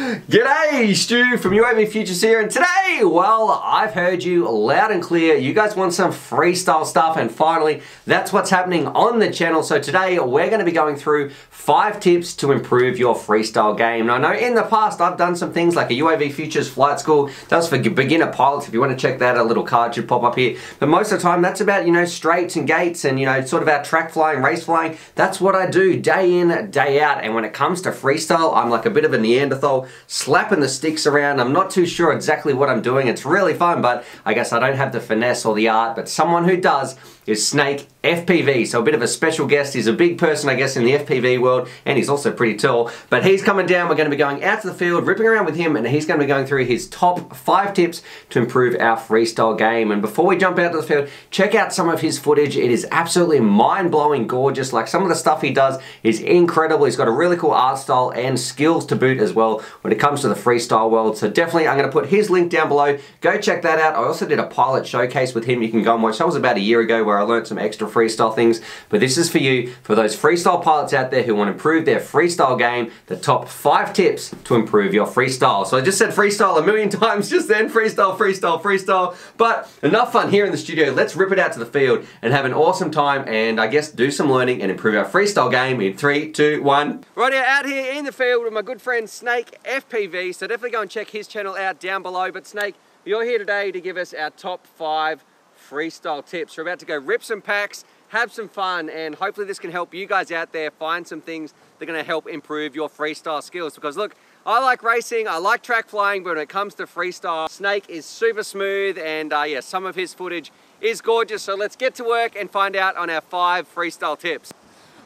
G'day, Stu from UAV Futures here, and today, well, I've heard you loud and clear. You guys want some freestyle stuff, and finally, that's what's happening on the channel. So today, we're going to be going through 5 tips to improve your freestyle game. Now, I know in the past, I've done some things like a UAV Futures flight school. That's for beginner pilots. If you want to check that, a little card should pop up here. But most of the time, that's about, straights and gates and, sort of our track flying, race flying. That's what I do day in, day out. And when it comes to freestyle, I'm like a bit of a Neanderthal, slapping the sticks around. I'm not too sure exactly what I'm doing. It's really fun, but I guess I don't have the finesse or the art, but someone who does is Snake FPV. So a bit of a special guest. He's a big person, I guess, in the FPV world, and he's also pretty tall. But he's coming down. We're going to be going out to the field, ripping around with him, and he's going to be going through his top 5 tips to improve our freestyle game. And before we jump out to the field, check out some of his footage. It is absolutely mind-blowing gorgeous. Like, some of the stuff he does is incredible. He's got a really cool art style and skills to boot as well when it comes to the freestyle world. So definitely, I'm going to put his link down below. Go check that out. I also did a pilot showcase with him. You can go and watch. That was about a year ago, where I learned some extra freestyle things. But this is for you, for those freestyle pilots out there who want to improve their freestyle game, the top 5 tips to improve your freestyle. So I just said freestyle a million times just then. Freestyle, freestyle, freestyle. But enough fun here in the studio. Let's rip it out to the field and have an awesome time, and I guess do some learning and improve our freestyle game in 3, 2, 1. Right out here in the field with my good friend Snake FPV. So definitely go and check his channel out down below. But Snake, you're here today to give us our top 5 freestyle tips. We're about to go rip some packs, have some fun, and hopefully this can help you guys out there find some things that are going to help improve your freestyle skills. Because look, I like racing, I like track flying, but when it comes to freestyle, Snake is super smooth, and yeah, some of his footage is gorgeous. So let's get to work and find out on our 5 freestyle tips.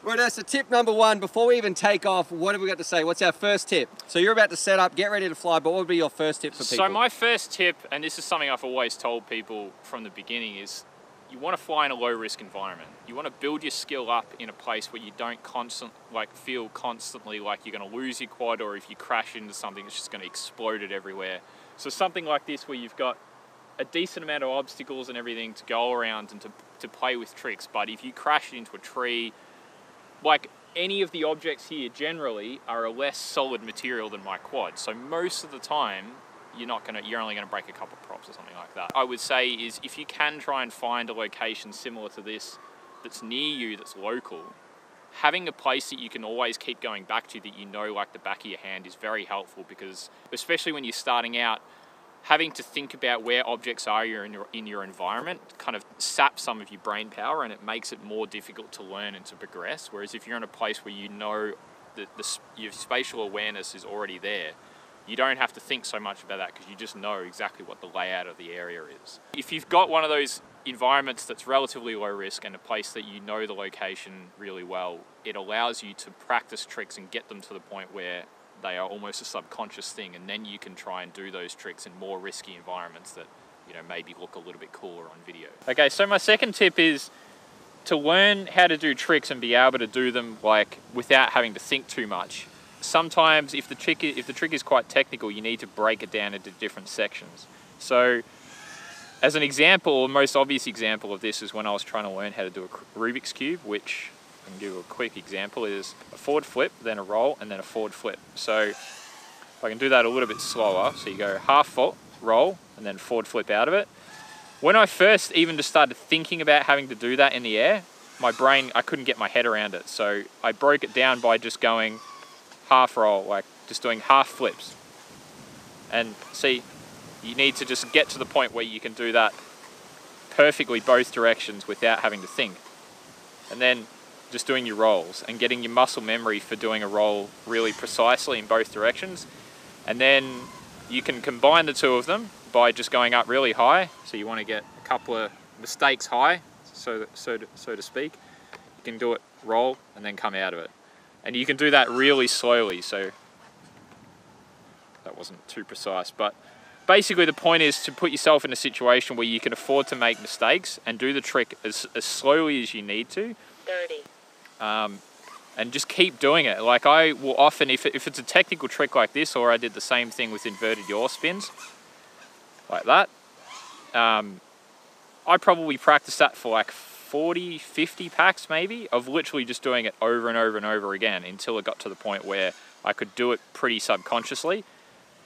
Right, so tip number 1, before we even take off, what have we got to say? What's our first tip? So you're about to set up, get ready to fly, but what would be your first tip for people? So my first tip, and this is something I've always told people from the beginning, is you want to fly in a low risk environment. You want to build your skill up in a place where you don't feel constantly like you're going to lose your quad, or if you crash into something, it's just going to explode it everywhere. So something like this, where you've got a decent amount of obstacles and everything to go around and to play with tricks. But if you crash into a tree, like any of the objects here generally are a less solid material than my quad. So most of the time, you're only gonna break a couple of props or something like that. I would say is, if you can try and find a location similar to this that's near you, that's local, having a place that you can always keep going back to, that like the back of your hand, is very helpful. Because especially when you're starting out, having to think about where objects are in your environment kind of saps some of your brain power, and it makes it more difficult to learn and to progress. Whereas if you're in a place where your spatial awareness is already there, you don't have to think so much about that, because you just know exactly what the layout of the area is. If you've got one of those environments that's relatively low risk and a place that you know the location really well, it allows you to practice tricks and get them to the point where they are almost a subconscious thing, and then you can try and do those tricks in more risky environments that maybe look a little bit cooler on video. Okay, so my second tip is to learn how to do tricks and be able to do them without having to think too much. Sometimes if the trick is quite technical, you need to break it down into different sections. So as an example, the most obvious example of this is when I was trying to learn how to do a Rubik's Cube, which I can give you a quick example, is a forward flip, then a roll, and then a forward flip. So if I can do that a little bit slower, so you go half foot, roll, and then forward flip out of it. When I first even just started thinking about having to do that in the air, my brain, I couldn't get my head around it. So I broke it down by just going half roll, like just doing half flips. And see, you need to just get to the point where you can do that perfectly both directions without having to think. And then just doing your rolls and getting your muscle memory for doing a roll really precisely in both directions. And then you can combine the two of them by just going up really high. So you want to get a couple of mistakes high, so to speak. You can do it roll and then come out of it. And you can do that really slowly, so that wasn't too precise. But basically the point is to put yourself in a situation where you can afford to make mistakes and do the trick as slowly as you need to. 30. And just keep doing it. Like, I will often, if it's a technical trick like this, or I did the same thing with inverted yaw spins, like that, I probably practiced that for like 40, 50 packs maybe, of literally just doing it over and over and over again until it got to the point where I could do it pretty subconsciously.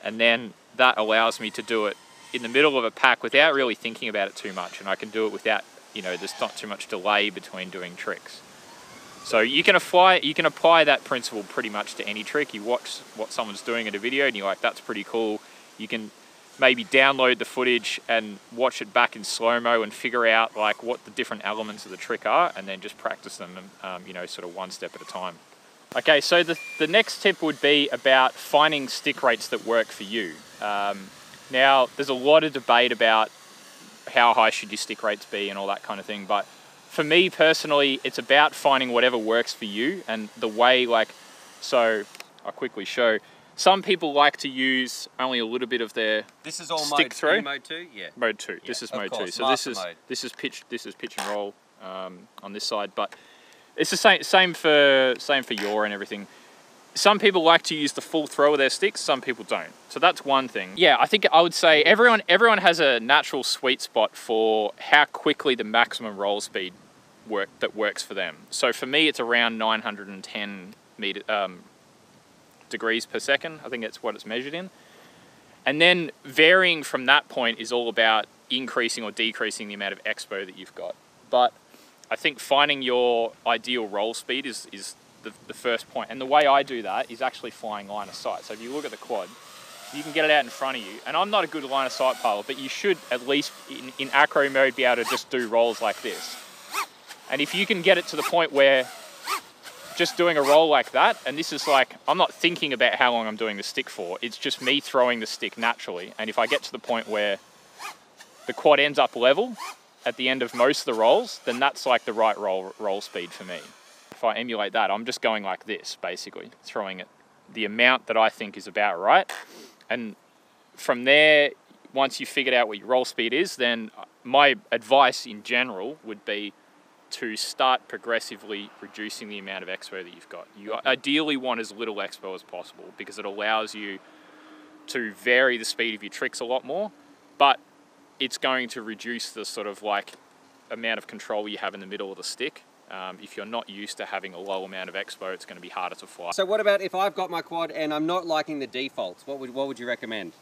And then that allows me to do it in the middle of a pack without really thinking about it too much. And I can do it without, you know, there's not too much delay between doing tricks. So you can apply that principle pretty much to any trick. You watch what someone's doing in a video and you're like, that's pretty cool. You can maybe download the footage and watch it back in slow-mo and figure out like what the different elements of the trick are, and then just practice them, you know, sort of one step at a time. Okay, so the next tip would be about finding stick rates that work for you. Now, there's a lot of debate about how high should your stick rates be and all that kind of thing, but for me personally, it's about finding whatever works for you and the way, like, so I'll quickly show. Some people like to use only a little bit of their This is all stick throw. mode 2? Yeah. Mode 2. Yeah, This is of mode course, 2. So this is pitch and roll on this side, but it's the same for yaw and everything. Some people like to use the full throw of their sticks, some people don't. So that's one thing. Yeah, I think I would say everyone has a natural sweet spot for how quickly the maximum roll speed works for them. So for me, it's around 910 degrees per second. I think that's what it's measured in. And then varying from that point is all about increasing or decreasing the amount of expo that you've got. But I think finding your ideal roll speed is the first point. And the way I do that is actually flying line of sight. So if you look at the quad, you can get it out in front of you. And I'm not a good line of sight pilot, but you should at least in acro mode be able to just do rolls like this. And if you can get it to the point where just doing a roll like that, and this is like, I'm not thinking about how long I'm doing the stick for, it's just me throwing the stick naturally. And if I get to the point where the quad ends up level at the end of most of the rolls, then that's like the right roll speed for me. If I emulate that, I'm just going like this, basically, throwing it the amount that I think is about right. And from there, once you've figured out what your roll speed is, then my advice in general would be to start progressively reducing the amount of expo that you've got. You ideally want as little expo as possible because it allows you to vary the speed of your tricks a lot more, but it's going to reduce the sort of like amount of control you have in the middle of the stick. If you're not used to having a low amount of expo, it's going to be harder to fly. So what about if I've got my quad and I'm not liking the defaults? What would you recommend?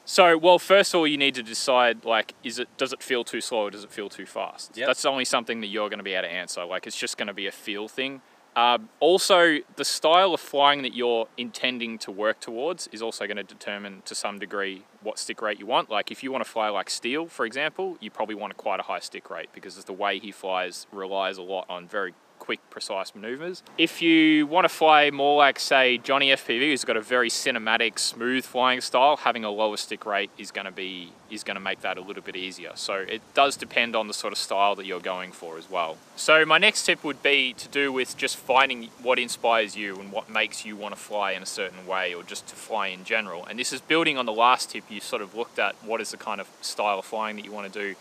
So, well, first of all, you need to decide, like, does it feel too slow or does it feel too fast? Yep. That's only something that you're going to be able to answer. Like, it's just going to be a feel thing. Also, the style of flying that you're intending to work towards is also going to determine to some degree what stick rate you want. Like, if you want to fly like Steele, for example, you probably want quite a high stick rate because the way he flies relies a lot on very quick, precise maneuvers. If you want to fly more like, say, Johnny FPV, who's got a very cinematic, smooth flying style, having a lower stick rate is going to make that a little bit easier. So it does depend on the sort of style that you're going for as well. So my next tip would be to do with just finding what inspires you and what makes you want to fly in a certain way, or just to fly in general. And this is building on the last tip. You sort of looked at what is the kind of style of flying that you want to do.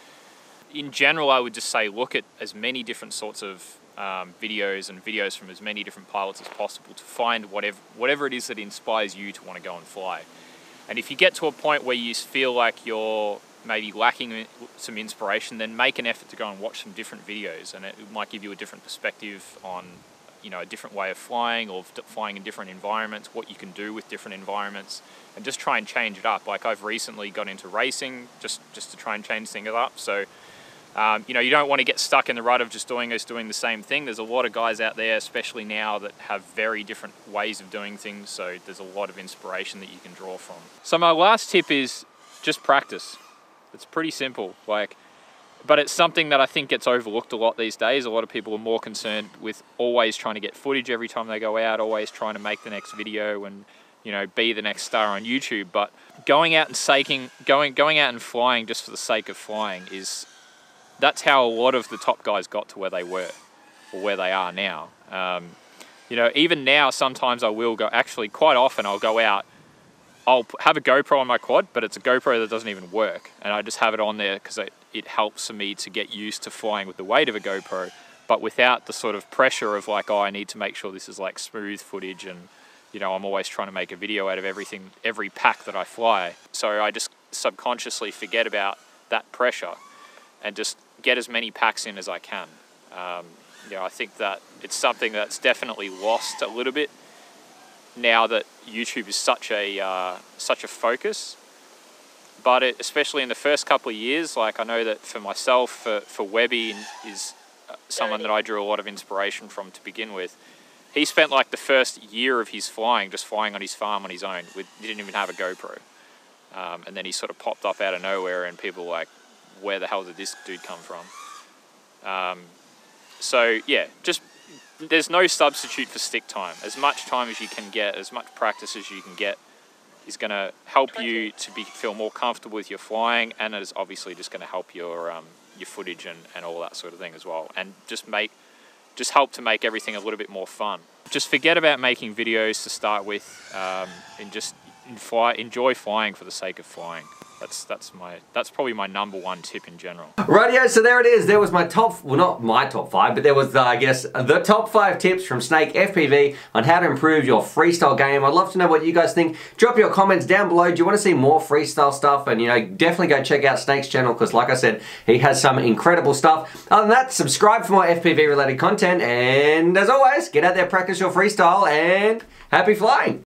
In general, I would just say look at as many different sorts of videos from as many different pilots as possible to find whatever it is that inspires you to want to go and fly. And if you get to a point where you feel like you're maybe lacking some inspiration, then make an effort to go and watch some different videos, and it might give you a different perspective on, you know, a different way of flying or flying in different environments, what you can do with different environments, and just try and change it up. Like, I've recently got into racing just to try and change things up. So you know, you don't want to get stuck in the rut of just doing the same thing. There's a lot of guys out there, especially now, that have very different ways of doing things. So there's a lot of inspiration that you can draw from. So my last tip is just practice. It's pretty simple, but it's something that I think gets overlooked a lot these days. A lot of people are more concerned with always trying to get footage every time they go out, always trying to make the next video and, you know, be the next star on YouTube. But going out and flying just for the sake of flying that's how a lot of the top guys got to where they were, or where they are now. You know, even now, sometimes I will go, actually quite often I'll go out, I'll have a GoPro on my quad, but it's a GoPro that doesn't even work. And I just have it on there because it helps for me to get used to flying with the weight of a GoPro, but without the sort of pressure of like, oh, I need to make sure this is like smooth footage, and, you know, I'm always trying to make a video out of every pack that I fly. So I just subconsciously forget about that pressure and just get as many packs in as I can. You know, I think that it's something that's definitely lost a little bit now that YouTube is such a focus. But especially in the first couple of years, like I know that for myself, for Webby is someone that I drew a lot of inspiration from to begin with. He spent like the first year of his flying just flying on his farm on his own. He didn't even have a GoPro. And then he sort of popped up out of nowhere and people were like, where the hell did this dude come from? So yeah, just there's no substitute for stick time. As much time as you can get, as much practice as you can get, is going to help you to feel more comfortable with your flying, and it is obviously just going to help your footage and all that sort of thing as well, and just help to make everything a little bit more fun. Just forget about making videos to start with, and just enjoy flying for the sake of flying. That's probably my #1 tip in general. Rightio, so there it is. There was my top, well not my top 5, but there was I guess the top 5 tips from Snake FPV on how to improve your freestyle game. I'd love to know what you guys think. Drop your comments down below. Do you want to see more freestyle stuff? And you know, definitely go check out Snake's channel because like I said, he has some incredible stuff. Other than that, subscribe for more FPV related content, and as always, get out there, practice your freestyle, and happy flying.